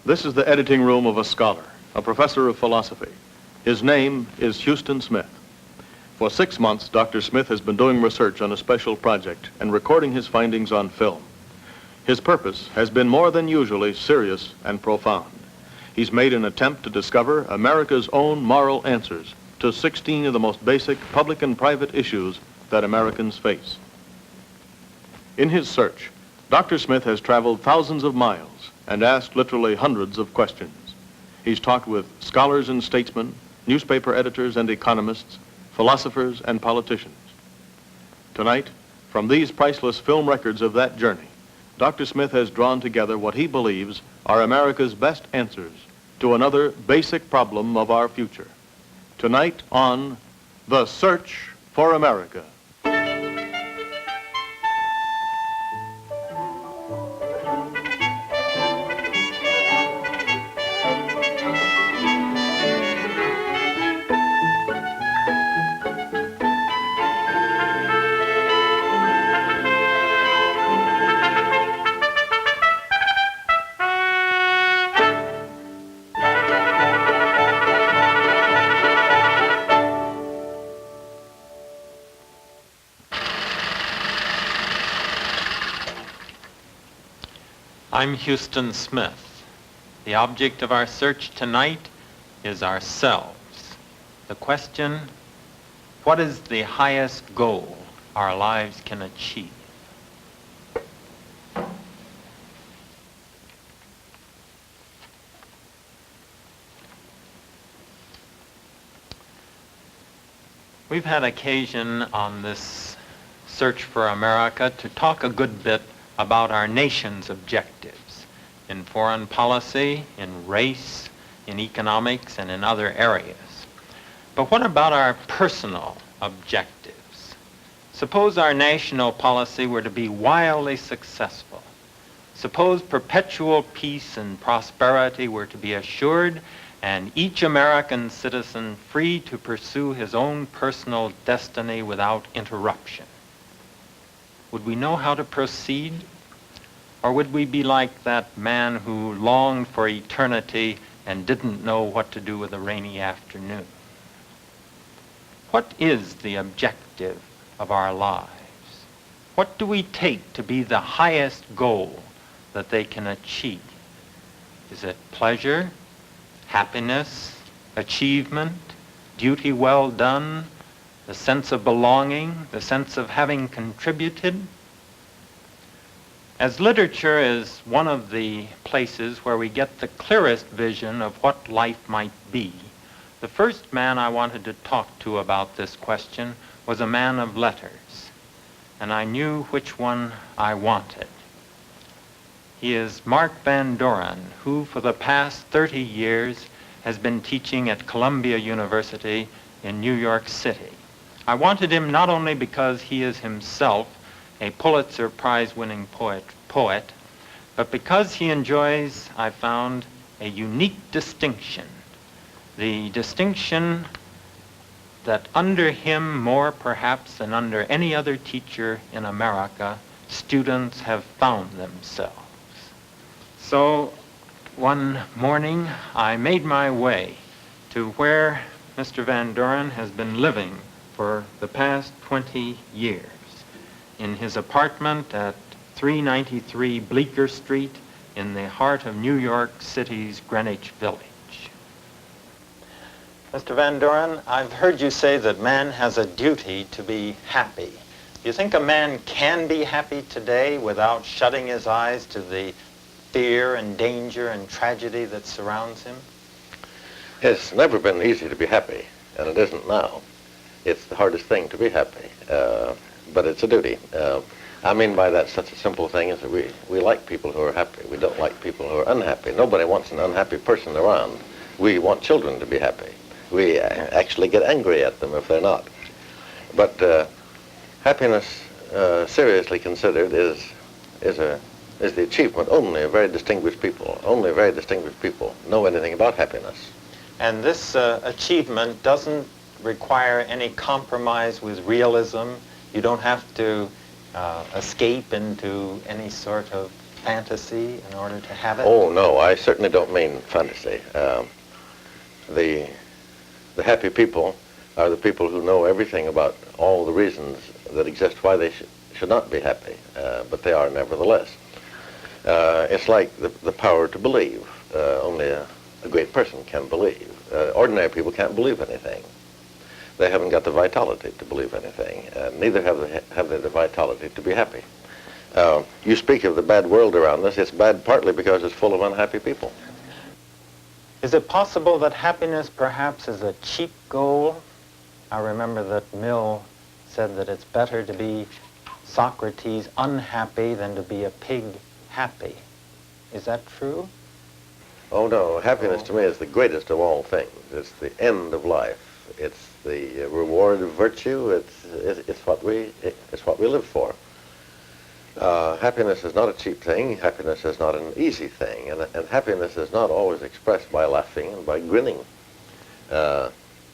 This is the editing room of a scholar, a professor of philosophy. His name is Huston Smith. For 6 months, Dr. Smith has been doing research on a special project and recording his findings on film. His purpose has been more than usually serious and profound. He's made an attempt to discover America's own moral answers to 16 of the most basic public and private issues that Americans face. In his search, Dr. Smith has traveled thousands of miles and asked literally hundreds of questions. He's talked with scholars and statesmen, newspaper editors and economists, philosophers and politicians. Tonight, from these priceless film records of that journey, Dr. Smith has drawn together what he believes are America's best answers to another basic problem of our future. Tonight on The Search for America. I'm Huston Smith. The object of our search tonight is ourselves. The question, what is the highest goal our lives can achieve? We've had occasion on this search for America to talk a good bit about our nation's objectives in foreign policy, in race, in economics, and in other areas. But what about our personal objectives? Suppose our national policy were to be wildly successful. Suppose perpetual peace and prosperity were to be assured and each American citizen free to pursue his own personal destiny without interruption. Would we know how to proceed? Or would we be like that man who longed for eternity and didn't know what to do with a rainy afternoon? What is the objective of our lives? What do we take to be the highest goal that they can achieve? Is it pleasure, happiness, achievement, duty well done, the sense of belonging, the sense of having contributed? As literature is one of the places where we get the clearest vision of what life might be, the first man I wanted to talk to about this question was a man of letters, and I knew which one I wanted. He is Mark Van Doren, who for the past 30 years has been teaching at Columbia University in New York City. I wanted him not only because he is himself a Pulitzer Prize-winning poet, but because he enjoys, I found, a unique distinction. The distinction that under him, more perhaps than under any other teacher in America, students have found themselves. So one morning, I made my way to where Mr. Van Doren has been living for the past 20 years, in his apartment at 393 Bleecker Street in the heart of New York City's Greenwich Village. Mr. Van Doren, I've heard you say that man has a duty to be happy. Do you think a man can be happy today without shutting his eyes to the fear and danger and tragedy that surrounds him? It's never been easy to be happy, and it isn't now. It's the hardest thing to be happy, but it's a duty. I mean by that such a simple thing as that we like people who are happy. We don't like people who are unhappy. Nobody wants an unhappy person around. We want children to be happy. We actually get angry at them if they're not. But happiness, seriously considered, is the achievement only of very distinguished people. Only very distinguished people know anything about happiness. And this achievement doesn't require any compromise with realism. You don't have to escape into any sort of fantasy in order to have it? Oh, no, I certainly don't mean fantasy. The happy people are the people who know everything about all the reasons that exist why they should not be happy, but they are nevertheless. It's like the power to believe. Only a great person can believe. Ordinary people can't believe anything. They haven't got the vitality to believe anything. Neither have they the vitality to be happy. You speak of the bad world around us. It's bad partly because it's full of unhappy people. Is it possible that happiness perhaps is a cheap goal? I remember that Mill said that it's better to be Socrates unhappy than to be a pig happy. Is that true? Oh, no. Happiness to me is the greatest of all things. It's the end of life. It's the reward of virtue. It's what we live for. Happiness is not a cheap thing. Happiness is not an easy thing. And happiness is not always expressed by laughing and by grinning.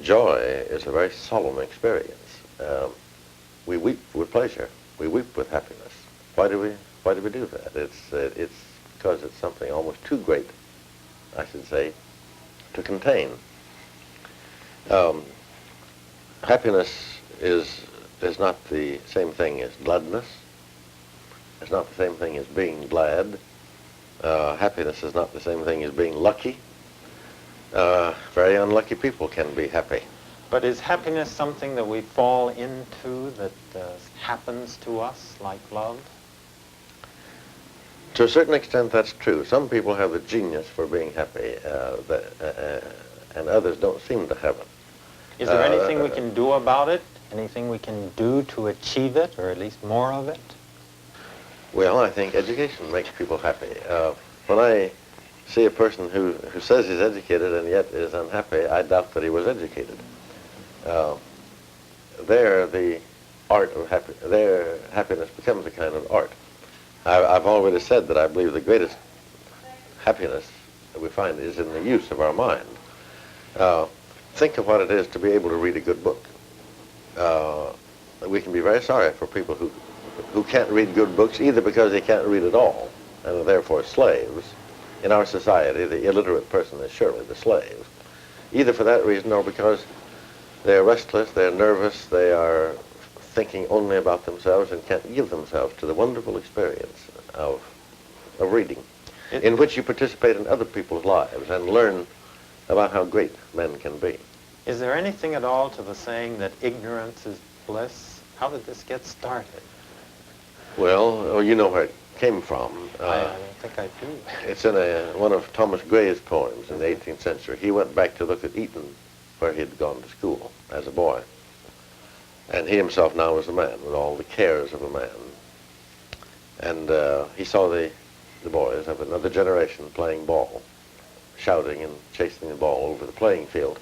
Joy is a very solemn experience. We weep with pleasure. We weep with happiness. Why do we do that? It's because it's something almost too great, I should say, to contain. Happiness is not the same thing as gladness. It's not the same thing as being glad. Happiness is not the same thing as being lucky. Very unlucky people can be happy. But is happiness something that we fall into, that happens to us like love? To a certain extent, that's true. Some people have a genius for being happy, and others don't seem to have it. Is there anything we can do about it? Anything we can do to achieve it, or at least more of it? Well, I think education makes people happy. When I see a person who says he's educated and yet is unhappy, I doubt that he was educated. There, the art of their happiness becomes a kind of art. I've already said that I believe the greatest happiness that we find is in the use of our mind. Think of what it is to be able to read a good book. We can be very sorry for people who can't read good books, either because they can't read at all, and are therefore slaves. In our society, the illiterate person is surely the slave, either for that reason or because they're restless, they're nervous, they are thinking only about themselves and can't give themselves to the wonderful experience of reading, in which you participate in other people's lives and learn about how great men can be. Is there anything at all to the saying that ignorance is bliss? How did this get started? Well, you know where it came from. I don't think I do. It's in one of Thomas Gray's poems in the 18th century. He went back to look at Eton, where he had gone to school as a boy. And he himself now was a man with all the cares of a man. And he saw the boys of another generation playing ball, shouting and chasing the ball over the playing field.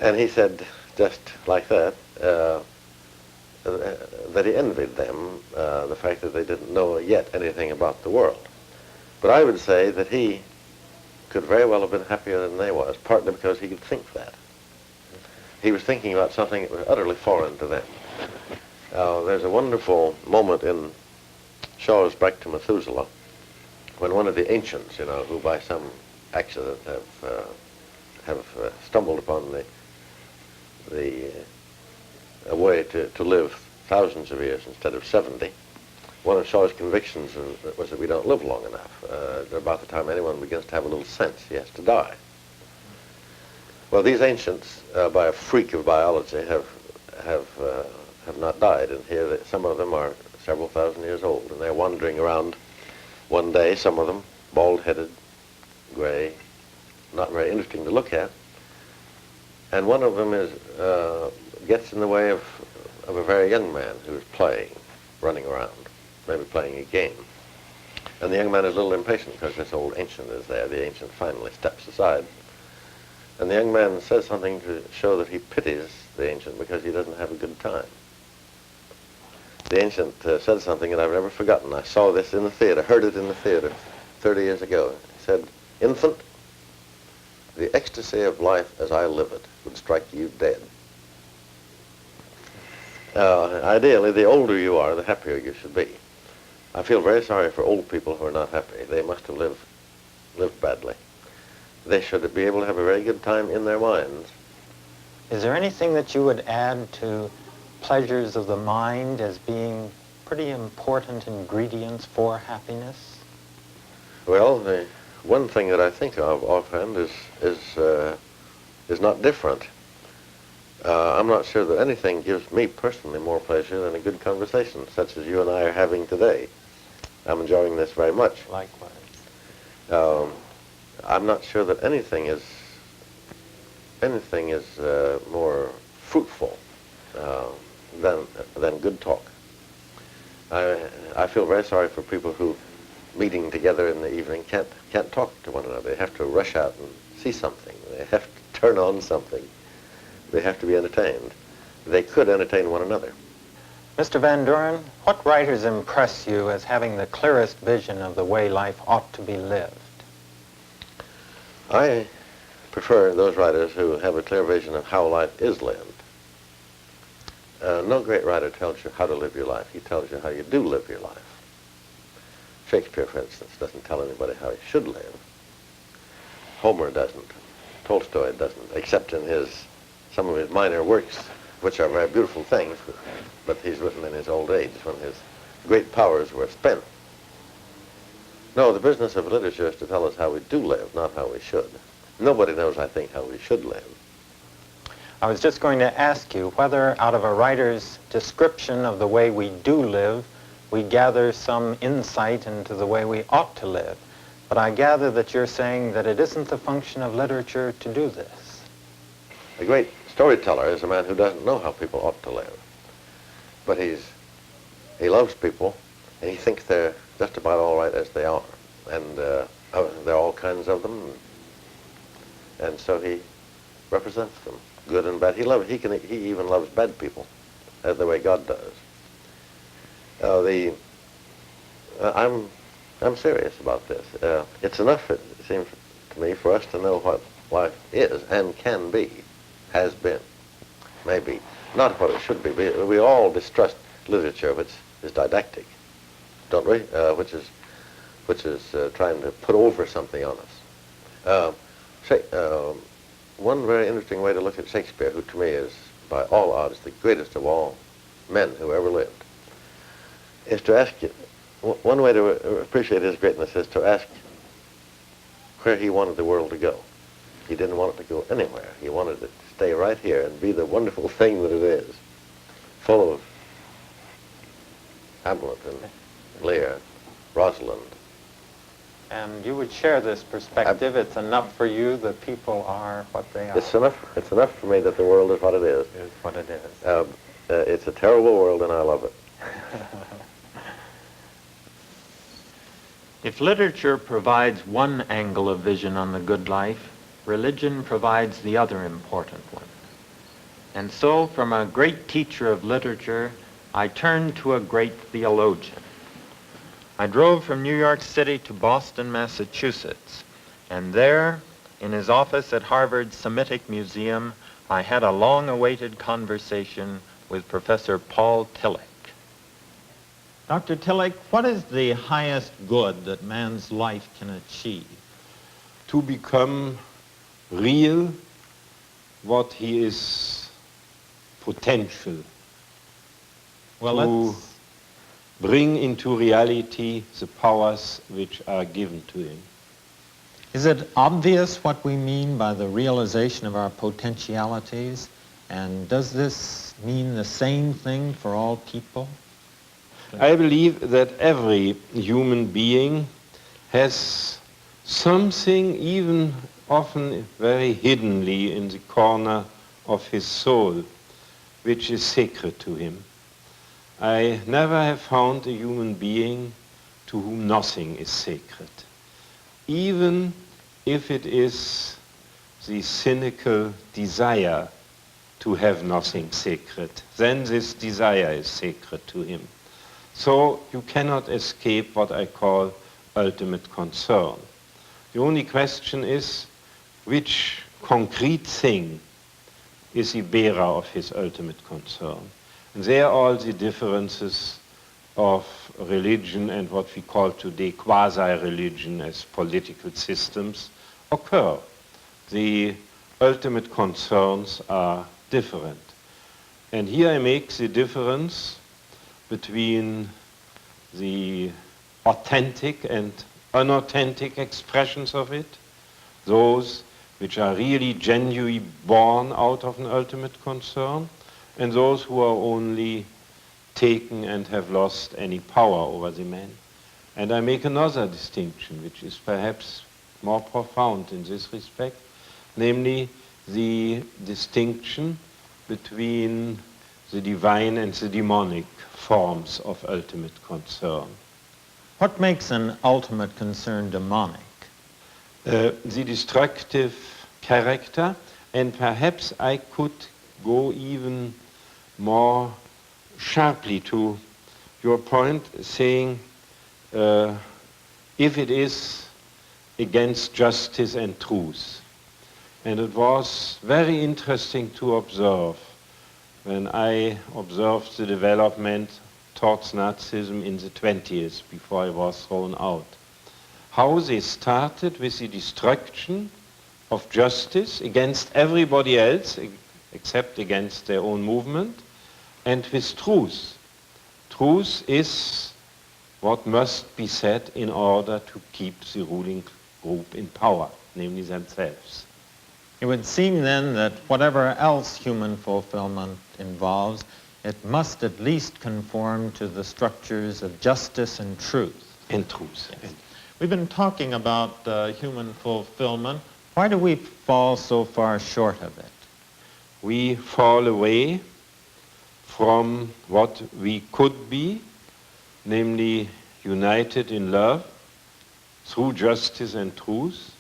And he said, just like that, that he envied them, the fact that they didn't know yet anything about the world. But I would say that he could very well have been happier than they was, partly because he could think that. He was thinking about something that was utterly foreign to them. There's a wonderful moment in Shaw's Back to Methuselah when one of the ancients, who by some accident have stumbled upon a way to live thousands of years instead of 70. One of Shaw's convictions was that we don't live long enough. About the time anyone begins to have a little sense, he has to die. Well, these ancients, by a freak of biology, have not died, and here some of them are several thousand years old, and they're wandering around one day, some of them bald-headed, gray, not very interesting to look at, and one of them gets in the way of a very young man who's running around, maybe playing a game. And the young man is a little impatient because this old ancient is there. The ancient finally steps aside. And the young man says something to show that he pities the ancient because he doesn't have a good time. The ancient said something that I've never forgotten. I saw this in the theater, heard it in the theater 30 years ago. He said, "Infant, the ecstasy of life as I live it would strike you dead." Ideally, the older you are, the happier you should be. I feel very sorry for old people who are not happy. They must have lived badly. They should be able to have a very good time in their minds. Is there anything that you would add to pleasures of the mind as being pretty important ingredients for happiness? Well, the one thing that I think of offhand is not different. I'm not sure that anything gives me personally more pleasure than a good conversation, such as you and I are having today. I'm enjoying this very much. Likewise. I'm not sure that anything is more fruitful than good talk. I feel very sorry for people who, meeting together in the evening, can't talk to one another. They have to rush out and see something. They have to turn on something. They have to be entertained. They could entertain one another. Mr. Van Doren, what writers impress you as having the clearest vision of the way life ought to be lived? I prefer those writers who have a clear vision of how life is lived. No great writer tells you how to live your life. He tells you how you do live your life. Shakespeare, for instance, doesn't tell anybody how he should live. Homer doesn't. Tolstoy doesn't, except in some of his minor works, which are very beautiful things, but he's written in his old age when his great powers were spent. No, the business of literature is to tell us how we do live, not how we should. Nobody knows, I think, how we should live. I was just going to ask you whether out of a writer's description of the way we do live, we gather some insight into the way we ought to live. But I gather that you're saying that it isn't the function of literature to do this. A great storyteller is a man who doesn't know how people ought to live. But he loves people, and he thinks they're just about all right as they are. And there are all kinds of them, and so he represents them, good and bad. He even loves bad people, the way God does. I'm serious about this. It's enough, it seems to me, for us to know what life is and can be, has been, maybe. Not what it should be. We all distrust literature which is didactic, don't we? Which is trying to put over something on us. One very interesting way to look at Shakespeare, who to me is, by all odds, the greatest of all men who ever lived, is to ask you, one way to appreciate his greatness is to ask where he wanted the world to go. He didn't want it to go anywhere. He wanted it to stay right here and be the wonderful thing that it is, full of Hamlet and Lear, Rosalind. And you would share this perspective. It's enough for you that people are what they are. It's enough for me that the world is what it is. Is what it is. It's a terrible world, and I love it. If literature provides one angle of vision on the good life, religion provides the other important one. And so, from a great teacher of literature, I turned to a great theologian. I drove from New York City to Boston, Massachusetts, and there, in his office at Harvard's Semitic Museum, I had a long-awaited conversation with Professor Paul Tillich. Dr. Tillich, what is the highest good that man's life can achieve? To become real what he is potential. Well, to bring into reality the powers which are given to him. is it obvious what we mean by the realization of our potentialities? And does this mean the same thing for all people? I believe that every human being has something, even often very hiddenly in the corner of his soul, which is sacred to him. I never have found a human being to whom nothing is sacred, even if it is the cynical desire to have nothing sacred. Then this desire is sacred to him. So you cannot escape what I call ultimate concern. The only question is, which concrete thing is the bearer of his ultimate concern? And there all the differences of religion and what we call today quasi-religion as political systems occur. The ultimate concerns are different. And here I make the difference between the authentic and unauthentic expressions of it, those which are really genuinely born out of an ultimate concern, and those who are only taken and have lost any power over the man. And I make another distinction, which is perhaps more profound in this respect, namely the distinction between the divine and the demonic forms of ultimate concern. What makes an ultimate concern demonic? The destructive character, and perhaps I could go even more sharply to your point, saying if it is against justice and truth. And it was very interesting to observe when I observed the development towards Nazism in the 20s, before I was thrown out, how they started with the destruction of justice against everybody else, except against their own movement, and with truth. Truth is what must be said in order to keep the ruling group in power, namely themselves. It would seem then that whatever else human fulfillment involves, it must at least conform to the structures of justice and truth. And truth. Yes. We've been talking about human fulfillment. Why do we fall so far short of it? We fall away from what we could be, namely united in love through justice and truth,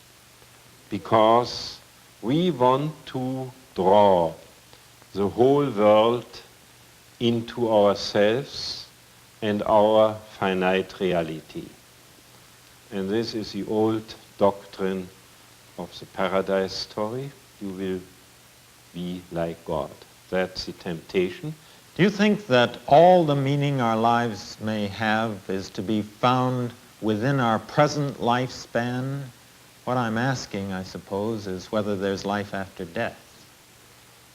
because we want to draw the whole world into ourselves and our finite reality. And this is the old doctrine of the paradise story. You will be like God. That's the temptation. Do you think that all the meaning our lives may have is to be found within our present lifespan? What I'm asking, I suppose, is whether there's life after death.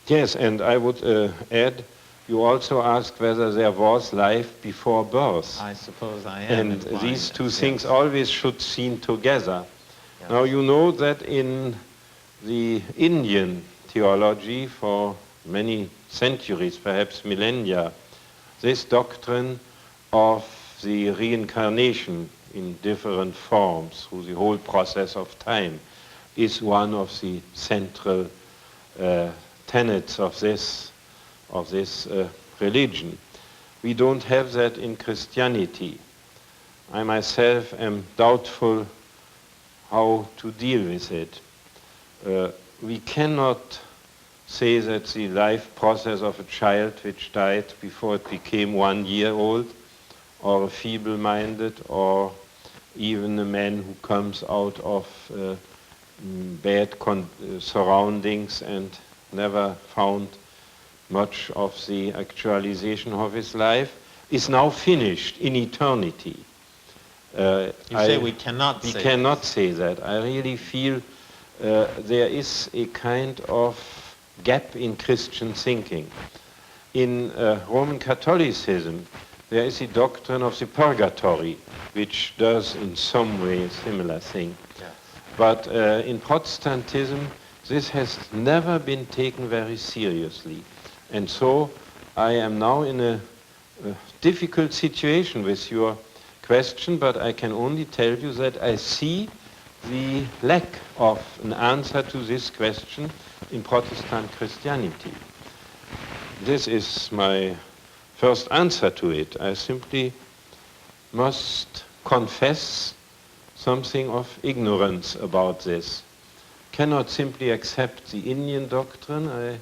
Yes, and I would add, you also asked whether there was life before birth. I suppose I am. And implying these two this, things yes. always should seen together. Yes. Now you know that in the Indian theology for many centuries, perhaps millennia, this doctrine of the reincarnation in different forms through the whole process of time is one of the central tenets of this religion. We don't have that in Christianity. I myself am doubtful how to deal with it. We cannot say that the life process of a child which died before it became 1 year old, or a feeble-minded, or even a man who comes out of bad surroundings and never found much of the actualization of his life, is now finished in eternity. You say we cannot say We cannot say that. I really feel there is a kind of gap in Christian thinking. In Roman Catholicism, there is a doctrine of the purgatory, which does in some way a similar thing. Yes. But in Protestantism, this has never been taken very seriously. And so I am now in a difficult situation with your question, but I can only tell you that I see the lack of an answer to this question in Protestant Christianity. This is my first answer to it. I simply must confess something of ignorance about this. Cannot simply accept the Indian doctrine, I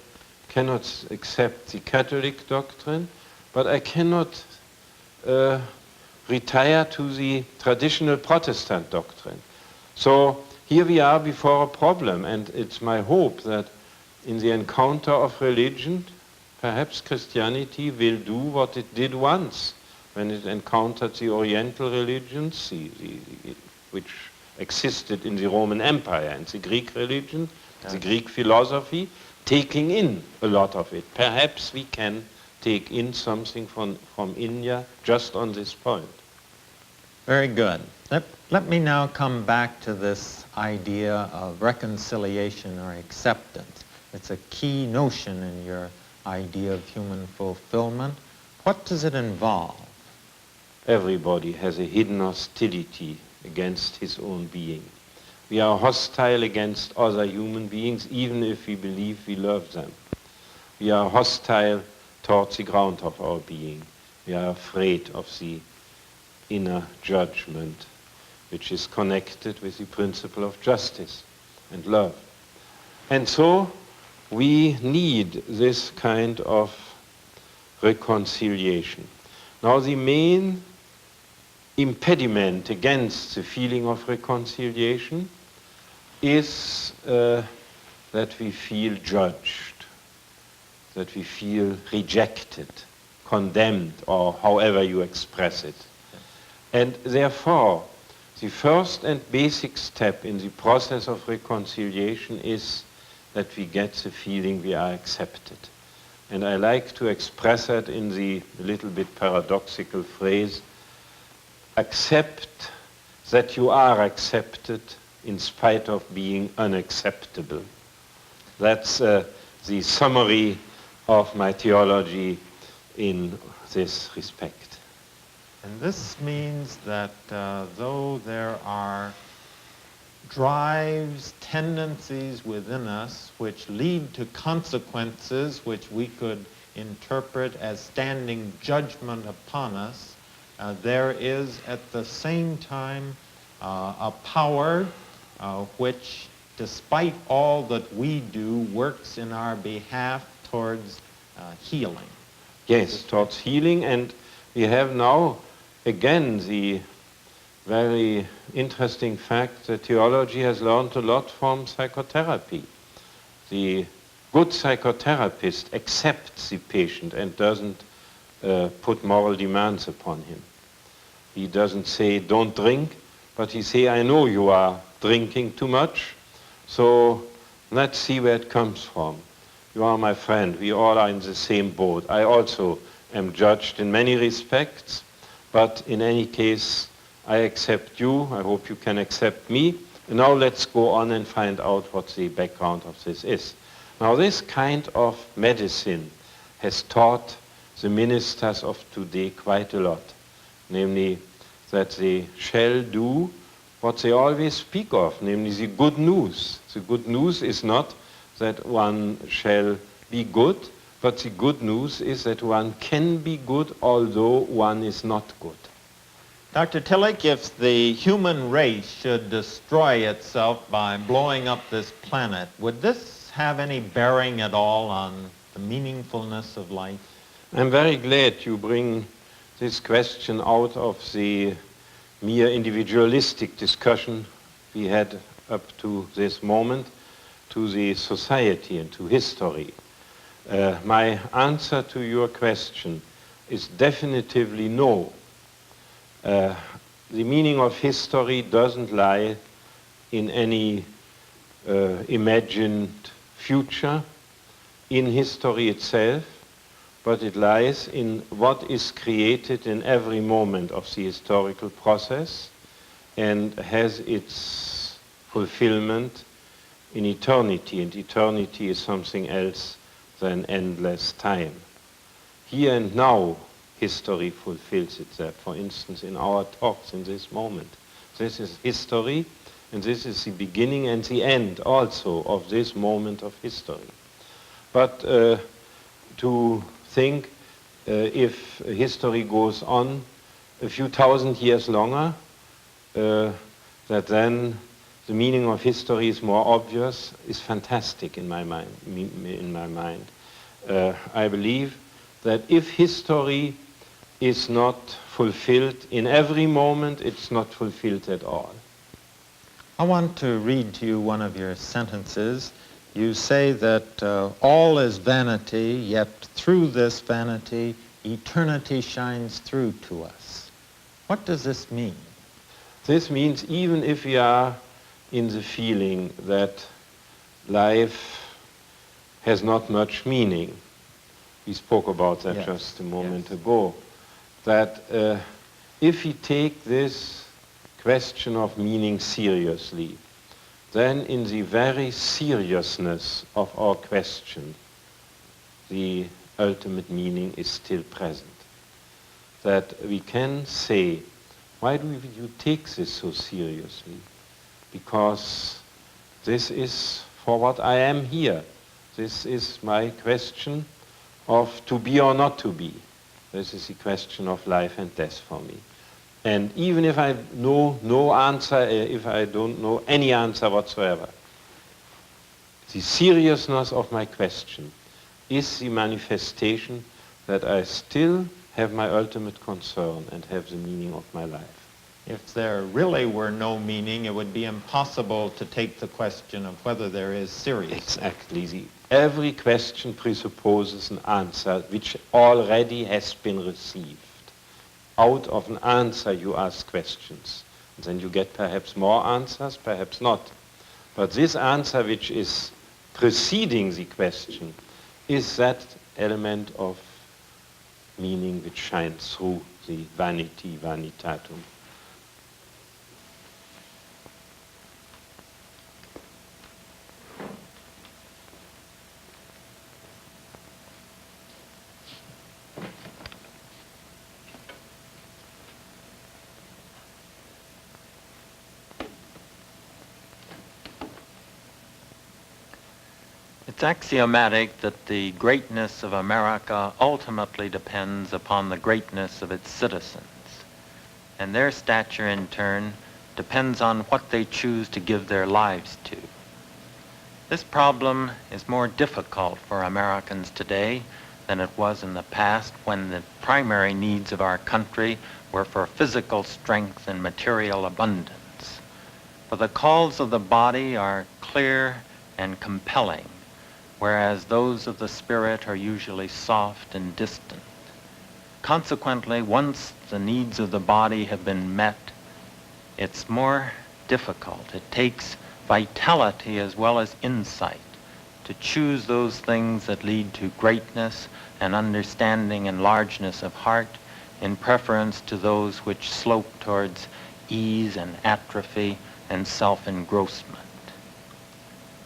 cannot accept the Catholic doctrine, but I cannot retire to the traditional Protestant doctrine. So here we are before a problem, and it's my hope that in the encounter of religion, perhaps Christianity will do what it did once, when it encountered the Oriental religions, which existed in the Roman Empire, and the Greek religion, the Greek philosophy, taking in a lot of it. Perhaps we can take in something from India just on this point. Very good. Let me now come back to this idea of reconciliation or acceptance. It's a key notion in your idea of human fulfillment. What does it involve? Everybody has a hidden hostility against his own being. We are hostile against other human beings, even if we believe we love them. We are hostile towards the ground of our being. We are afraid of the inner judgment, which is connected with the principle of justice and love. And so we need this kind of reconciliation. Now the main impediment against the feeling of reconciliation is that we feel judged, that we feel rejected, condemned, or however you express it. And therefore, the first and basic step in the process of reconciliation is that we get the feeling we are accepted. And I like to express that in the little bit paradoxical phrase, accept that you are accepted in spite of being unacceptable. That's the summary of my theology in this respect. And this means that though there are drives, tendencies within us which lead to consequences which we could interpret as standing judgment upon us, there is at the same time a power which, despite all that we do, works in our behalf towards healing. Yes, towards healing, and we have now again the very interesting fact that theology has learned a lot from psychotherapy. The good psychotherapist accepts the patient and doesn't put moral demands upon him. He doesn't say, don't drink, but he say, I know you are drinking too much, so let's see where it comes from. You are my friend, we all are in the same boat. I also am judged in many respects, but in any case, I accept you, I hope you can accept me. And now let's go on and find out what the background of this is. Now this kind of medicine has taught the ministers of today quite a lot, namely that they shall do what they always speak of, namely the good news. The good news is not that one shall be good, but the good news is that one can be good although one is not good. Dr. Tillich, if the human race should destroy itself by blowing up this planet, would this have any bearing at all on the meaningfulness of life? I'm very glad you bring this question out of the mere individualistic discussion we had up to this moment to the society and to history. My answer to your question is definitively no. The meaning of history doesn't lie in any imagined future in history itself, but it lies in what is created in every moment of the historical process and has its fulfillment in eternity, and eternity is something else than endless time. Here and now, history fulfills itself. For instance, in our talks in this moment. This is history, and this is the beginning and the end also of this moment of history. But to think if history goes on a few thousand years longer, that then the meaning of history is more obvious is fantastic in my mind. I believe that if history is not fulfilled in every moment, it's not fulfilled at all. I want to read to you one of your sentences. You say that all is vanity, yet through this vanity eternity shines through to us. What does this mean? This means even if we are in the feeling that life has not much meaning, we spoke about that Yes. just a moment Yes. ago, that if we take this question of meaning seriously, then in the very seriousness of our question, the ultimate meaning is still present. That we can say, why do you take this so seriously? Because this is for what I am here. This is my question of to be or not to be. This is the question of life and death for me. And even if I know no answer, if I don't know any answer whatsoever, the seriousness of my question is the manifestation that I still have my ultimate concern and have the meaning of my life. If there really were no meaning, it would be impossible to take the question of whether there is seriousness. Exactly. Every question presupposes an answer which already has been received. Out of an answer you ask questions. And then you get perhaps more answers, perhaps not. But this answer which is preceding the question is that element of meaning which shines through the vanity vanitatum. It's axiomatic that the greatness of America ultimately depends upon the greatness of its citizens, and their stature in turn depends on what they choose to give their lives to. This problem is more difficult for Americans today than it was in the past, when the primary needs of our country were for physical strength and material abundance. For the calls of the body are clear and compelling, whereas those of the spirit are usually soft and distant. Consequently, once the needs of the body have been met, it's more difficult. It takes vitality as well as insight to choose those things that lead to greatness and understanding and largeness of heart, in preference to those which slope towards ease and atrophy and self-engrossment.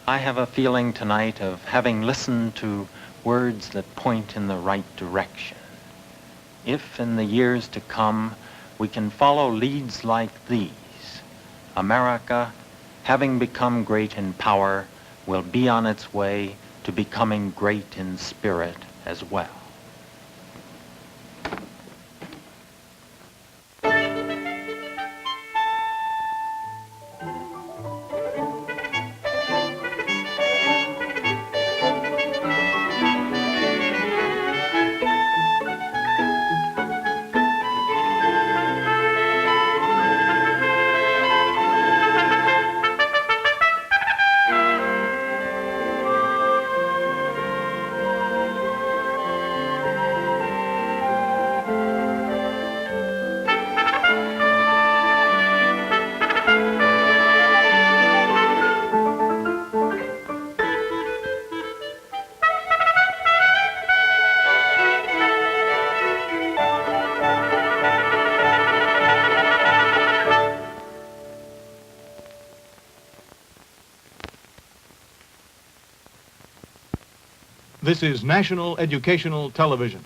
I have a feeling tonight of having listened to words that point in the right direction. If in the years to come we can follow leads like these, America, having become great in power, will be on its way to becoming great in spirit as well. This is National Educational Television.